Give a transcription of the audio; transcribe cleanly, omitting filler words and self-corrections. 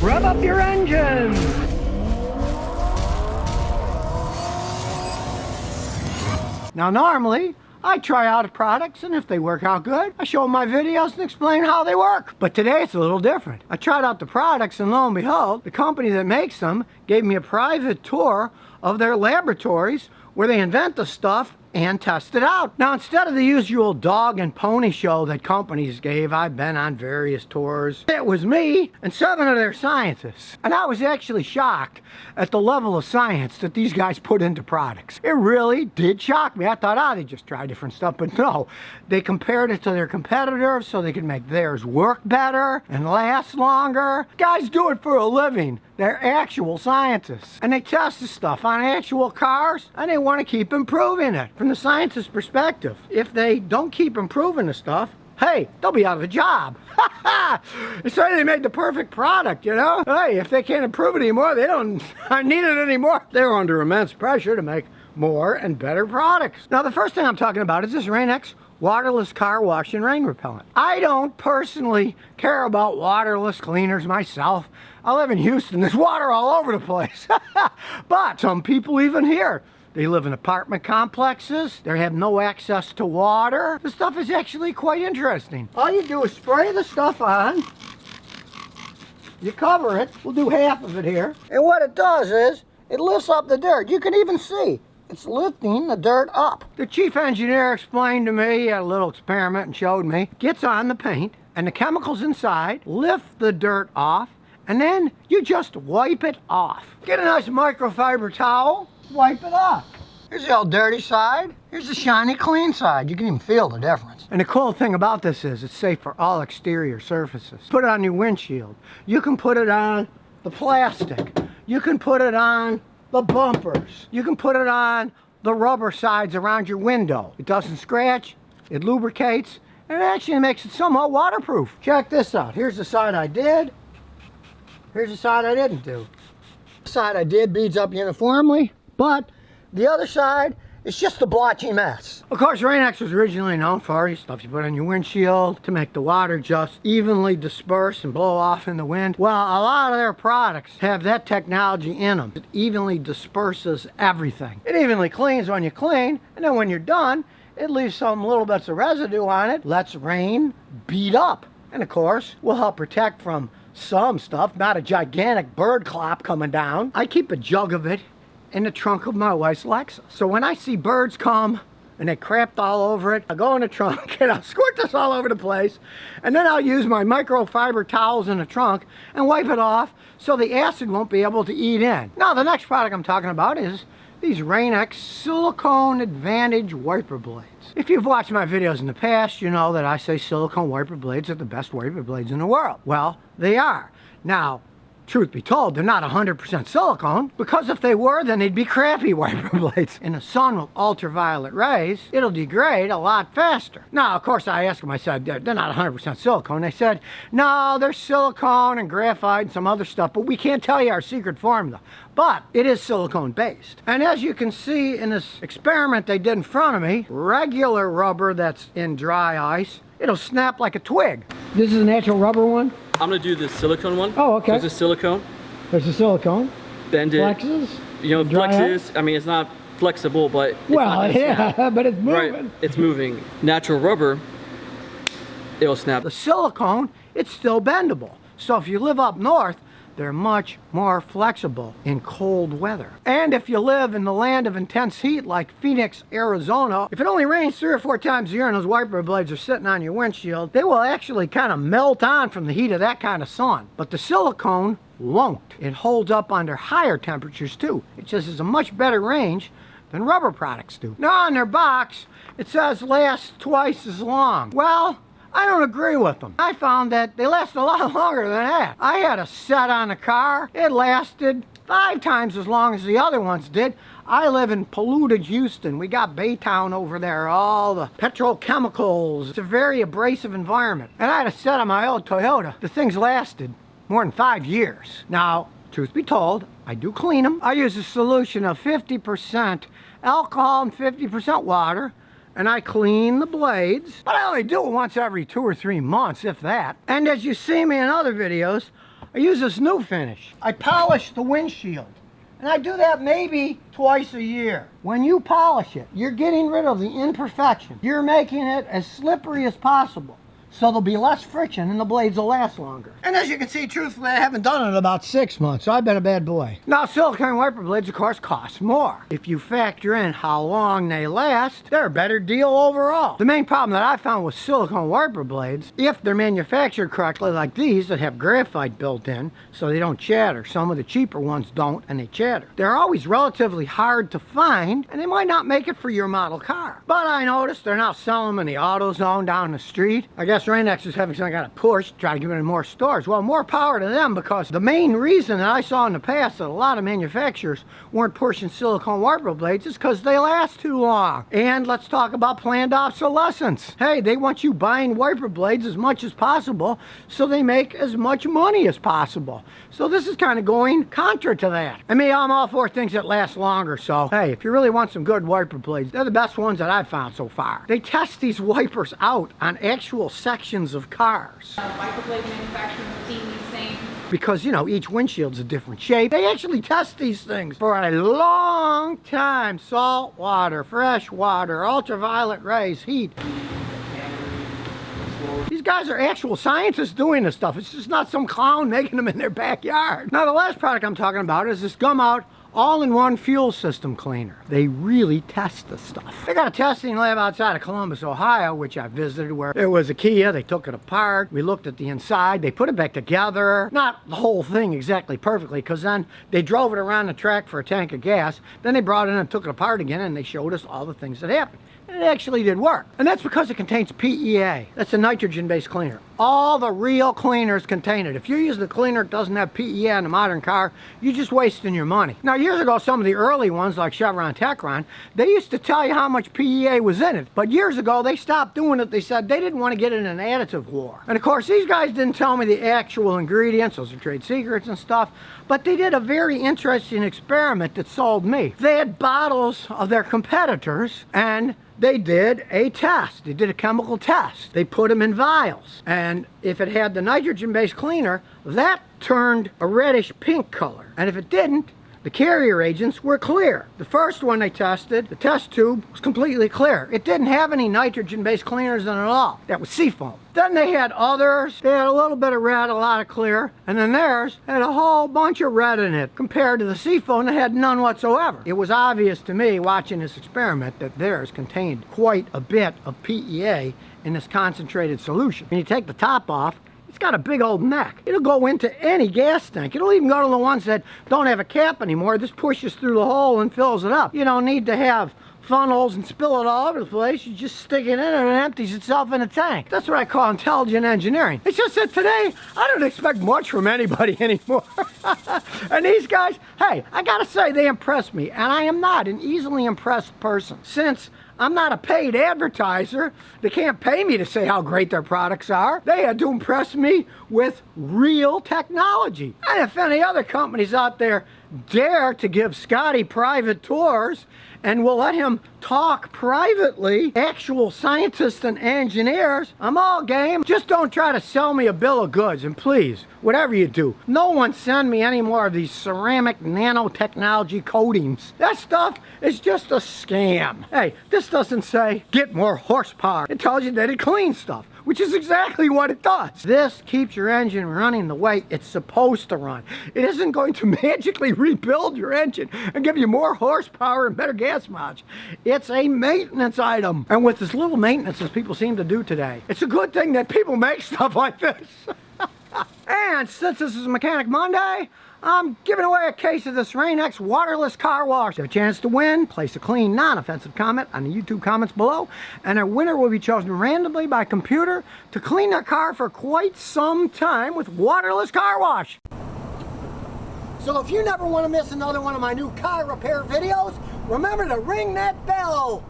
Rev up your engines! Now normally, I try out products, and if they work out good, I show them my videos and explain how they work. But today it's a little different. I tried out the products, and lo and behold, the company that makes them gave me a private tour of their laboratories where they invent the stuff and test it out. Now, instead of the usual dog and pony show that companies gave, I've been on various tours. It was me and 7 of their scientists. And I was actually shocked at the level of science that these guys put into products. It really did shock me. I thought, they just try different stuff, but no. They compared it to their competitors so they could make theirs work better and last longer. Guys do it for a living. They're actual scientists. And they test the stuff on actual cars, and they want to keep improving it. From the scientist's perspective, if they don't keep improving the stuff, hey, they'll be out of a job. It's like they made the perfect product, you know? Hey, if they can't improve it anymore, they don't need it anymore. They're under immense pressure to make more and better products. Now, the first thing I'm talking about is this rainX waterless car wash and rain repellent. I don't personally care about waterless cleaners myself. I live in Houston. There's water all over the place. But some people even here, they live in apartment complexes. They have no access to water. The stuff is actually quite interesting. All you do is spray the stuff on. You cover it. We'll do half of it here. And what it does is, it lifts up the dirt. You can even see it's lifting the dirt up. The chief engineer explained to me, he had a little experiment and showed me, gets on the paint and the chemicals inside lift the dirt off, and then you just wipe it off. Get a nice microfiber towel, wipe it off. Here's the old dirty side. Here's the shiny clean side. You can even feel the difference. And the cool thing about this is it's safe for all exterior surfaces. Put it on your windshield. You can put it on the plastic. You can put it on the bumpers. You can put it on the rubber sides around your window. It doesn't scratch, it lubricates, and it actually makes it somewhat waterproof. Check this out. Here's the side I did. Here's the side I didn't do. The side I did beads up uniformly, but the other side is just a blotchy mess. Of course, rainX was originally known for stuff you put on your windshield to make the water just evenly disperse and blow off in the wind. Well, a lot of their products have that technology in them. It evenly disperses everything. It evenly cleans when you clean, and then when you're done, it leaves some little bits of residue on it, lets rain beat up. And of course, will help protect from some stuff, not a gigantic bird clop coming down. I keep a jug of it in the trunk of my wife's Lexus. So when I see birds come and they crapped all over it, I go in the trunk and I'll squirt this all over the place, and then I'll use my microfiber towels in the trunk and wipe it off so the acid won't be able to eat in. Now, the next product I'm talking about is these rainX Silicone Advantage wiper blades. If you've watched my videos in the past, you know that I say silicone wiper blades are the best wiper blades in the world. Well, they are. Now, truth be told, they're not 100% silicone, because if they were, then they'd be crappy wiper blades. In the sun with ultraviolet rays, it'll degrade a lot faster. Now, of course, I asked them, I said, they're not 100% silicone. They said, no, there's silicone and graphite and some other stuff, but we can't tell you our secret formula. But it is silicone based. And as you can see in this experiment they did in front of me, regular rubber that's in dry ice, it'll snap like a twig. This is a natural rubber one? I'm gonna do the silicone one. Oh, okay. There's a silicone. There's a silicone. Bend it. Flexes? You know, flexes. I mean, it's not flexible, but it's well, yeah, but it's moving. Right, it's moving. Natural rubber, it'll snap. The silicone, it's still bendable. So if you live up north, they're much more flexible in cold weather. And if you live in the land of intense heat like Phoenix, Arizona, if it only rains 3 or 4 times a year and those wiper blades are sitting on your windshield, they will actually kind of melt on from the heat of that kind of sun. But the silicone won't. It holds up under higher temperatures too. It just has a much better range than rubber products do. Now on their box, it says lasts twice as long. Well, I don't agree with them. I found that they last a lot longer than that. I had a set on the car. It lasted 5 times as long as the other ones did. I live in polluted Houston. We got Baytown over there, all the petrochemicals. It's a very abrasive environment. And I had a set on my old Toyota. The things lasted more than 5 years. Now, truth be told, I do clean them. I use a solution of 50% alcohol and 50% water. And I clean the blades, but I only do it once every 2 or 3 months, if that. And as you see me in other videos, I use this new finish. I polish the windshield. And I do that maybe twice a year. When you polish it, you're getting rid of the imperfection. You're making it as slippery as possible, so there'll be less friction and the blades will last longer. And as you can see, truthfully, I haven't done it in about 6 months, so I've been a bad boy. Now, silicone wiper blades, of course, cost more. If you factor in how long they last, they're a better deal overall. The main problem that I found with silicone wiper blades, if they're manufactured correctly, like these that have graphite built in, so they don't chatter. Some of the cheaper ones don't, and they chatter. They're always relatively hard to find, and they might not make it for your model car. But I noticed they're now selling them in the AutoZone down the street. I guess rainX is having some kind of push to try to get in more stores. Well, more power to them, because the main reason that I saw in the past that a lot of manufacturers weren't pushing silicone wiper blades is because they last too long. And let's talk about planned obsolescence. Hey, they want you buying wiper blades as much as possible so they make as much money as possible. So this is kind of going contra to that. I mean, I'm all for things that last longer, so hey, if you really want some good wiper blades, they're the best ones that I've found so far. They test these wipers out on actual sections of cars. Wiper blade manufacturers have seen these same. Because, you know, each windshield's a different shape. They actually test these things for a long time. Salt water, fresh water, ultraviolet rays, heat. These guys are actual scientists doing this stuff. It's just not some clown making them in their backyard. Now, the last product I'm talking about is this Gum Out all-in-one fuel system cleaner. They really test the stuff. They got a testing lab outside of Columbus, Ohio, which I visited, where it was a Kia. They took it apart. We looked at the inside. They put it back together. Not the whole thing exactly perfectly, because then they drove it around the track for a tank of gas. Then they brought it in and took it apart again, and they showed us all the things that happened. And it actually did work. And that's because it contains PEA. That's a nitrogen-based cleaner. All the real cleaners contain it. If you use the cleaner that doesn't have PEA in a modern car, you're just wasting your money. Now, years ago, some of the early ones, like Chevron Techron, they used to tell you how much PEA was in it. But years ago, they stopped doing it. They said they didn't want to get in an additive war. And of course, these guys didn't tell me the actual ingredients. Those are trade secrets and stuff. But they did a very interesting experiment that sold me. They had bottles of their competitors, and they did a test. They did a chemical test. They put them in vials. And if it had the nitrogen-based cleaner, that turned a reddish pink color. And if it didn't, the carrier agents were clear. The first one they tested, the test tube, was completely clear. It didn't have any nitrogen-based cleaners in it at all. That was seafoam. Then they had others. They had a little bit of red, a lot of clear, and then theirs had a whole bunch of red in it compared to the seafoam that had none whatsoever. It was obvious to me watching this experiment that theirs contained quite a bit of PEA in this concentrated solution. When you take the top off, it's got a big old neck. It'll go into any gas tank. It'll even go to the ones that don't have a cap anymore. This pushes through the hole and fills it up. You don't need to have funnels and spill it all over the place. You just stick it in and it empties itself in a tank. That's what I call intelligent engineering. It's just that today, I don't expect much from anybody anymore. And these guys, hey, I gotta say, they impress me. And I am not an easily impressed person. Since I'm not a paid advertiser, they can't pay me to say how great their products are. They had to impress me with real technology. And if any other companies out there dare to give Scotty private tours and will let him talk privately, actual scientists and engineers, I'm all game. Just don't try to sell me a bill of goods, and please, whatever you do, no one send me any more of these ceramic nanotechnology coatings. That stuff is just a scam. Hey, this doesn't say get more horsepower. It tells you that it cleans stuff, which is exactly what it does. This keeps your engine running the way it's supposed to run. It isn't going to magically rebuild your engine and give you more horsepower and better gas mileage. It's a maintenance item. And with as little maintenance as people seem to do today, it's a good thing that people make stuff like this. And since this is Mechanic Monday, I'm giving away a case of this rainX waterless car wash. You have a chance to win. Place a clean, non-offensive comment on the YouTube comments below, and a winner will be chosen randomly by computer to clean their car for quite some time with waterless car wash. So if you never want to miss another one of my new car repair videos, remember to ring that bell.